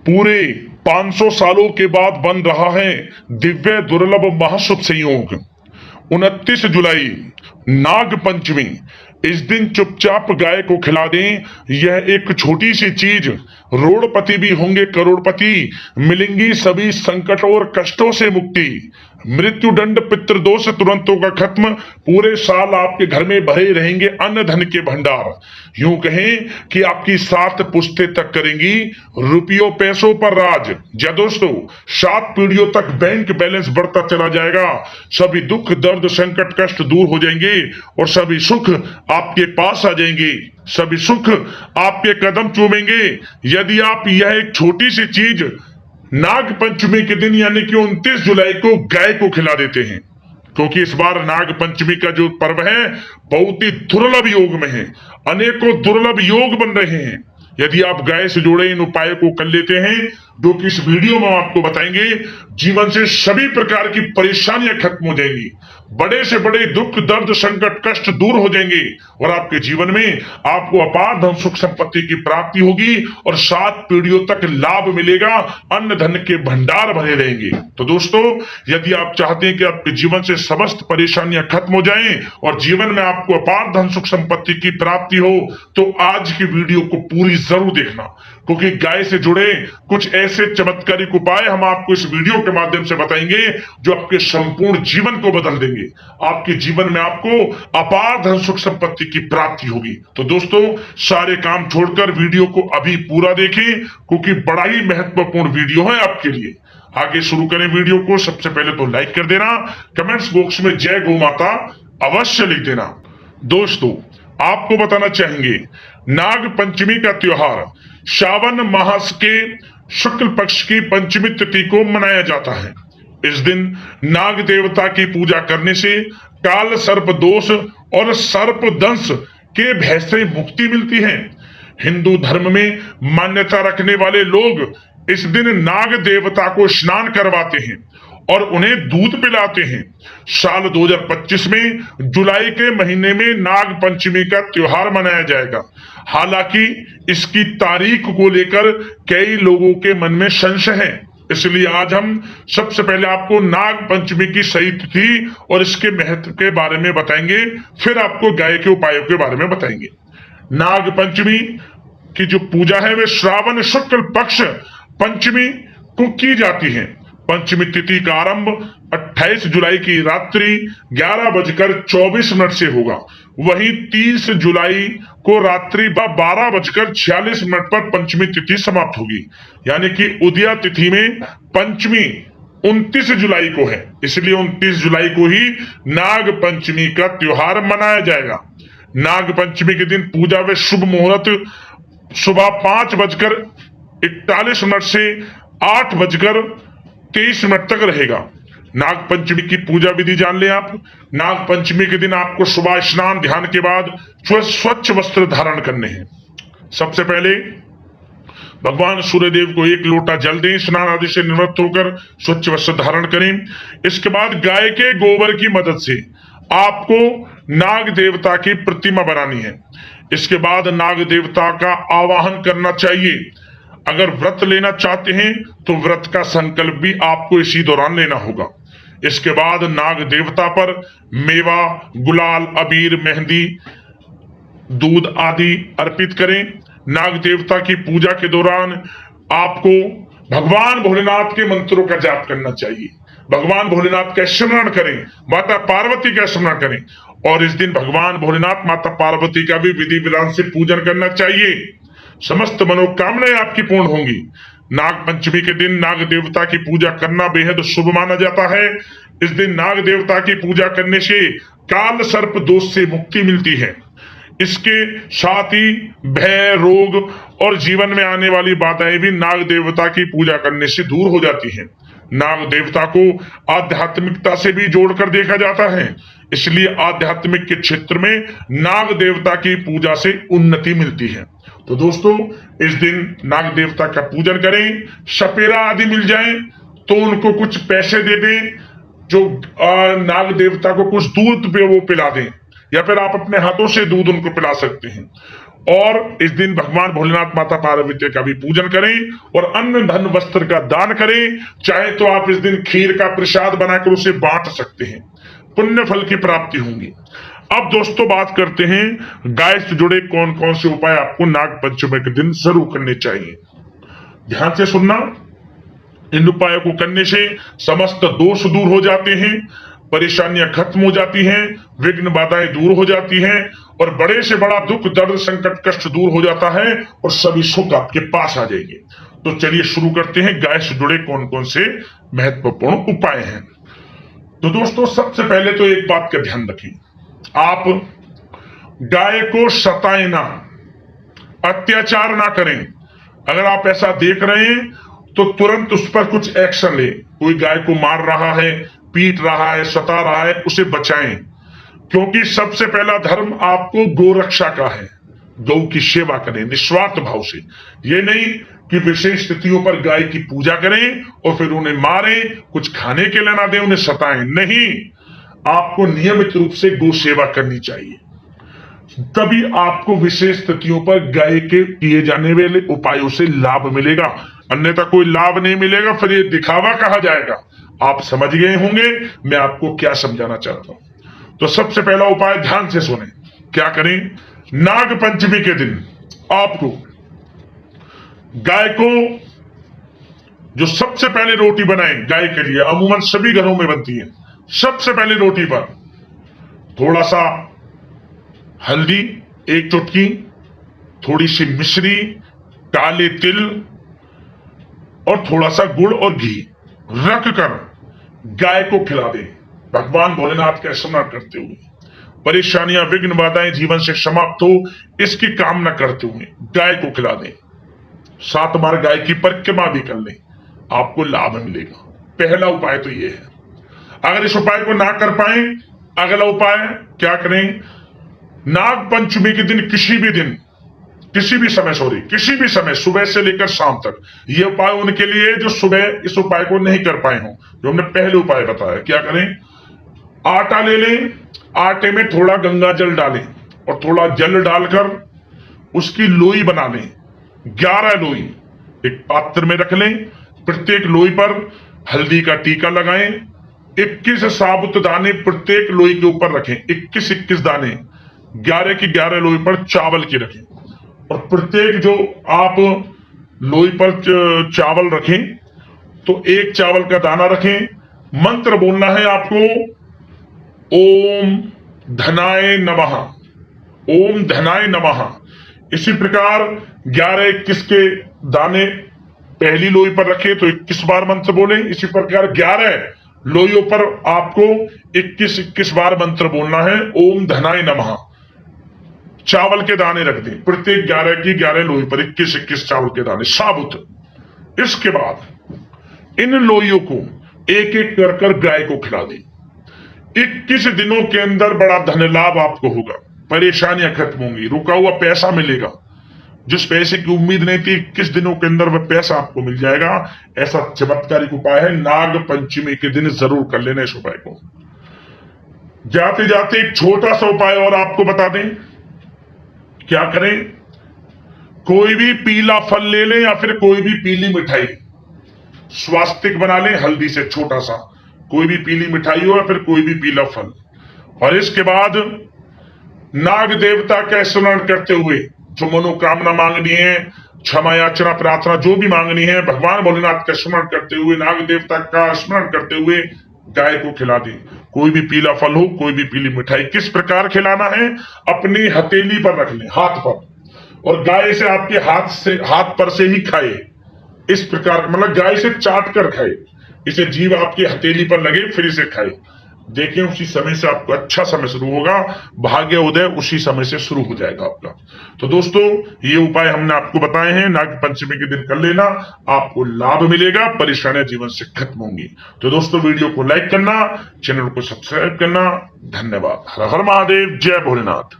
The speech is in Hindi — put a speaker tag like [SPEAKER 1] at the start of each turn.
[SPEAKER 1] पूरे 500 सालों के बाद बन रहा है दिव्य दुर्लभ महाशुभ संयोग। 29 जुलाई नाग पंचमी। इस दिन चुपचाप गाय को खिला दें। यह एक छोटी सी चीज रोड़पति भी होंगे करोड़पति। मिलेंगी सभी संकटों और कष्टों से मुक्ति। मृत्यु दंड पितृदोष तुरंत होगा खत्म। पूरे साल आपके घर में भरे रहेंगे अन्न धन के भंडार। यूं कहें कि आपकी 7 पुश्ते तक करेंगी रुपयों पैसों पर राज। या दोस्तों 7 पीढ़ियों तक बैंक बैलेंस बढ़ता चला जाएगा। सभी दुख दर्द संकट कष्ट दूर हो जाएंगे और सभी सुख आपके पास आ जाएंगे। सभी सुख आपके कदम चूमेंगे यदि आप यह एक छोटी सी चीज नाग पंचमी के दिन यानी कि 29 जुलाई को गाय को खिला देते हैं। क्योंकि इस बार नाग पंचमी का जो पर्व है बहुत ही दुर्लभ योग में है। अनेकों दुर्लभ योग बन रहे हैं। यदि आप गाय से जुड़े इन उपायों को कर लेते हैं जो कि इस वीडियो में आपको बताएंगे, जीवन से सभी प्रकार की परेशानियां खत्म हो जाएंगी। बड़े से बड़े दुख दर्द संकट कष्ट दूर हो जाएंगे और आपके जीवन में आपको अपार धन सुख संपत्ति की प्राप्ति होगी और 7 पीढ़ियों तक लाभ मिलेगा। अन्न धन के भंडार भरे रहेंगे। तो दोस्तों यदि आप चाहते हैं कि आपके जीवन से समस्त परेशानियां खत्म हो जाएं और जीवन में आपको अपार धन सुख संपत्ति की प्राप्ति हो तो आज की वीडियो को पूरी जरूर देखना। क्योंकि गाय से जुड़े कुछ ऐसे चमत्कारिक उपाय हम आपको इस वीडियो के माध्यम से बताएंगे जो आपके संपूर्ण जीवन को बदल देंगे। आपके जीवन में आपको अपार धन सुख संपत्ति की प्राप्ति होगी। तो दोस्तों सारे काम छोड़कर वीडियो को अभी पूरा देखें क्योंकि बड़ा ही महत्वपूर्ण वीडियो है आपके लिए। आगे शुरू करें वीडियो को। सबसे पहले तो लाइक कर देना, कमेंट्स बॉक्स में जय गौ माता अवश्य लिख देना। दोस्तों आपको बताना चाहेंगे नाग पंचमी का त्योहार श्रावण मास के शुक्ल पक्ष की पंचमी तिथि को मनाया जाता है। इस दिन नाग देवता की पूजा करने से काल सर्प दोष और सर्प दंश के भय से मुक्ति मिलती है। हिंदू धर्म में मान्यता रखने वाले लोग इस दिन नाग देवता को स्नान करवाते हैं और उन्हें दूध पिलाते हैं। साल 2025 में जुलाई के महीने में नाग पंचमी का त्योहार मनाया जाएगा। हालांकि इसकी तारीख को लेकर कई लोगों के मन में संशय है, इसलिए आज हम सबसे पहले आपको नाग पंचमी की सही तिथि और इसके महत्व के बारे में बताएंगे, फिर आपको गाय के उपायों के बारे में बताएंगे। नाग पंचमी की जो पूजा है वे श्रावण शुक्ल पक्ष पंचमी को की जाती है। पंचमी तिथि का आरंभ 28 जुलाई की रात्रि 11:24 से होगा। वहीं 30 जुलाई को रात्रि 12:46 पर पंचमी तिथि समाप्त होगी। यानी कि उदया तिथि में पंचमी 29 जुलाई को है, इसलिए 29 जुलाई को ही नाग पंचमी का त्योहार मनाया जाएगा। नाग पंचमी के दिन पूजा व शुभ मुहूर्त सुबह 5:41 से 8:23 तक रहेगा। नाग पंचमी की पूजा विधि जान लें आप। नाग पंचमी के दिन आपको सुबह स्नान ध्यान के बाद स्वच्छ वस्त्र धारण करने हैं। सबसे पहले भगवान सूर्यदेव को 1 लोटा जल दें। स्नान आदि से निवृत्त होकर स्वच्छ वस्त्र धारण करें। इसके बाद गाय के गोबर की मदद से आपको नाग देवता की प्रतिमा बनानी है। इसके बाद नाग देवता का आवाहन करना चाहिए। अगर व्रत लेना चाहते हैं तो व्रत का संकल्प भी आपको इसी दौरान लेना होगा। इसके बाद नाग देवता पर मेवा गुलाल अबीर मेहंदी दूध आदि अर्पित करें। नाग देवता की पूजा के दौरान आपको भगवान भोलेनाथ के मंत्रों का जाप करना चाहिए। भगवान भोलेनाथ का स्मरण करें, माता पार्वती का स्मरण करें और इस दिन भगवान भोलेनाथ माता पार्वती का भी विधि विधान से पूजन करना चाहिए। समस्त मनोकामनाएं आपकी पूर्ण होंगी। नाग पंचमी के दिन नाग देवता की पूजा करना बेहद शुभ माना जाता है। इस दिन नाग देवता की पूजा करने से काल सर्प दोष से मुक्ति मिलती है। इसके साथ ही भय रोग और जीवन में आने वाली बाधाएं भी नाग देवता की पूजा करने से दूर हो जाती हैं। नाग देवता को आध्यात्मिकता से भी जोड़कर देखा जाता है, इसलिए आध्यात्मिक के क्षेत्र में नाग देवता की पूजा से उन्नति मिलती है। तो दोस्तों इस दिन नाग देवता का पूजन करें। सपेरा आदि मिल जाए तो उनको कुछ पैसे दे दें, जो नाग देवता को कुछ दूध पे वो पिला दें, या फिर आप अपने हाथों से दूध उनको पिला सकते हैं। और इस दिन भगवान भोलेनाथ माता पार्वती का भी पूजन करें और अन्न धन वस्त्र का दान करें। चाहे तो आप इस दिन खीर का प्रसाद बनाकर उसे बांट सकते हैं, पुण्य फल की प्राप्ति होगी। अब दोस्तों बात करते हैं गाय से जुड़े कौन कौन से उपाय आपको नाग पंचमी के दिन जरूर करने चाहिए। ध्यान से सुनना, इन उपायों को करने से समस्त दोष दूर हो जाते हैं, परेशानियां खत्म हो जाती हैं, विघ्न बाधाएं दूर हो जाती हैं और बड़े से बड़ा दुख दर्द संकट कष्ट दूर हो जाता है और सभी सुख आपके पास आ जाएंगे। तो चलिए शुरू करते हैं गाय से जुड़े कौन कौन से महत्वपूर्ण उपाय हैं। तो दोस्तों सबसे पहले तो एक बात का ध्यान रखें, आप गाय को सताएं ना, अत्याचार ना करें। अगर आप ऐसा देख रहे हैं तो तुरंत उस पर कुछ एक्शन ले। कोई गाय को मार रहा है, पीट रहा है, सता रहा है, उसे बचाएं, क्योंकि सबसे पहला धर्म आपको गौ रक्षा का है। गौ की सेवा करें निस्वार्थ भाव से, ये नहीं कि विशेष तिथियों पर गाय की पूजा करें और फिर उन्हें मारें, कुछ खाने के लिए ना दें, उन्हें सताएं। नहीं, आपको नियमित रूप से गौ सेवा करनी चाहिए, तभी आपको विशेष तिथियों पर गाय के किए जाने वाले उपायों से लाभ मिलेगा, अन्यथा कोई लाभ नहीं मिलेगा, फिर ये दिखावा कहा जाएगा। आप समझ गए होंगे मैं आपको क्या समझाना चाहता हूं। तो सबसे पहला उपाय ध्यान से सुने, क्या करें, नाग पंचमी के दिन आपको गाय को जो सबसे पहले रोटी बनाए गाय के लिए, अमूमन सभी घरों में बनती है, सबसे पहले रोटी पर थोड़ा सा हल्दी, एक चुटकी, थोड़ी सी मिश्री, काले तिल और थोड़ा सा गुड़ और घी रख कर गाय को खिला दें। भगवान भोलेनाथ का स्मरण करते हुए, परेशानियां विघ्न बाधाएं जीवन से समाप्त हो, इसकी कामना करते हुए गाय को खिला दें। 7 बार गाय की परिक्रमा भी कर लें, आपको लाभ मिलेगा। पहला उपाय तो यह है। अगर इस उपाय को ना कर पाए, अगला उपाय क्या करें, नाग पंचमी के दिन किसी भी समय सुबह से लेकर शाम तक, यह उपाय उनके लिए जो सुबह इस उपाय को नहीं कर पाए हों, जो हमने पहले उपाय बताया। क्या करें, आटा ले लें, आटे में थोड़ा गंगा जल डालें और थोड़ा जल डालकर उसकी लोई बना लें। 11 लोई एक पात्र में रख लें, प्रत्येक लोई पर हल्दी का टीका लगाएं, 21 साबुत दाने प्रत्येक लोई के ऊपर रखें, 21 दाने 11 की 11 लोई पर चावल की रखें और प्रत्येक जो आप लोई पर चावल रखें तो एक चावल का दाना रखें। मंत्र बोलना है आपको, ओम धनाय नमः, ओम धनाय नमः। इसी प्रकार 11-21 के दाने पहली लोई पर रखे तो 21 बार मंत्र बोले। इसी प्रकार 11 लोइयों पर आपको 21-21 बार मंत्र बोलना है, ओम धनाय नमः। चावल के दाने रख दें, प्रत्येक 11 की 11 लोई पर 21-21 चावल के दाने साबुत। इसके बाद इन लोइयों को एक एक कर गाय को खिला दें। 21 दिनों के अंदर बड़ा धन लाभ आपको होगा, परेशानियां खत्म होंगी, रुका हुआ पैसा मिलेगा। जिस पैसे की उम्मीद नहीं थी, 21 दिनों के अंदर वह पैसा आपको मिल जाएगा। ऐसा चमत्कारिक उपाय है, नाग पंचमी के दिन जरूर कर लेना इस उपाय को। जाते जाते एक छोटा सा उपाय और आपको बता दें, क्या करें, कोई भी पीला फल ले लें या फिर कोई भी पीली मिठाई, स्वास्तिक बना लें हल्दी से छोटा सा, कोई भी पीली मिठाई हो या फिर कोई भी पीला फल, और इसके बाद नाग देवता का स्मरण करते हुए जो मनोकामना मांगनी है, क्षमा याचना प्रार्थना जो भी मांगनी है, भगवान भोलेनाथ का स्मरण करते हुए, नाग देवता का स्मरण करते हुए गाय को खिला दें। कोई भी पीला फल हो, कोई भी पीली मिठाई। किस प्रकार खिलाना है, अपनी हथेली पर रख लें, हाथ पर, और गाय से आपके हाथ पर से ही खाए। इस प्रकार मतलब गाय से चाट कर खाए, इसे जीभ आपकी हथेली पर लगे फिर इसे खाए। देखिए उसी समय से आपको अच्छा समय शुरू होगा, भाग्य उदय उसी समय से शुरू हो जाएगा आपका। तो दोस्तों ये उपाय हमने आपको बताए हैं, नाग पंचमी के दिन कर लेना, आपको लाभ मिलेगा, परेशानियां जीवन से खत्म होंगी। तो दोस्तों वीडियो को लाइक करना, चैनल को सब्सक्राइब करना। धन्यवाद। हर हर महादेव, जय भोलेनाथ।